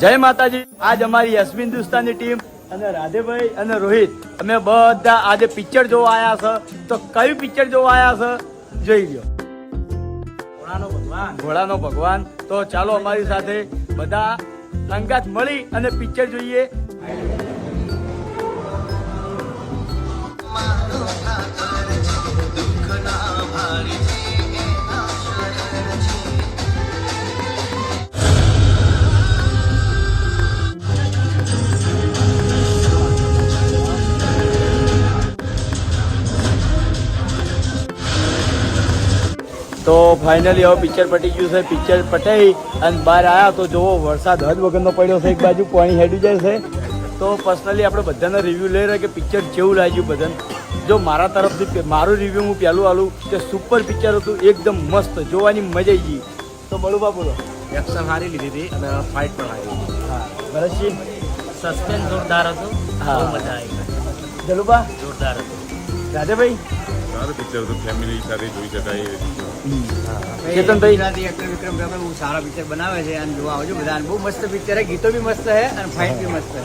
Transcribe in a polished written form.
જય માતાજી। આજ અમારી યશવી હિન્દુસ્તાની ટીમ અને રાધેભાઈ અને રોહિત અમે બધા આજે પિક્ચર જોવા આવ્યા છે। તો કયું પિક્ચર જોવા આવ્યા છે જોઈ લ્યો, ઘોડાનો ભગવાન। તો ચાલો અમારી સાથે બધા સંગાત મળી અને પિક્ચર જોઈએ। તો ફાઇનલી હવે પિક્ચર પટી ગયું છે। પિક્ચર પટાઈ અને બહાર આવ્યા તો જોવો વરસાદ હદ વગરનો પડ્યો છે, એક બાજુ પાણી હેડી જાય છે। તો પર્સનલી આપણે બધાના રિવ્યૂ લઈ રહ્યા કે પિક્ચર કેવું લાગ્યું બધાને। જો મારા તરફથી મારું રિવ્યૂ હું પહેલું આલું કે સુપર પિક્ચર હતું, એકદમ મસ્ત, જોવાની મજા આવી ગઈ। તો બળુબા બોલો। એક્શન સારી લીધી હતી અને ફાઇટ પણ સારી હતી। હા ભરતજી, સસ્પેન્સ જોરદાર હતું, હા બહુ મજા આવી। જલુબા, જોરદાર હતું। રાધેભાઈ, સારું પિક્ચર હતું, ફેમિલી સાથે જોઈ શકાય। કેતનભાઈ, ગુજરાતી એક્ટર વિક્રમ રાવલ બહુ સારા પિક્ચર બનાવે છે અને જોવા આવજો બધા। બહુ મસ્ત પિક્ચર છે, ગીતો બી મસ્ત છે અને ફાઇટ બી મસ્ત છે।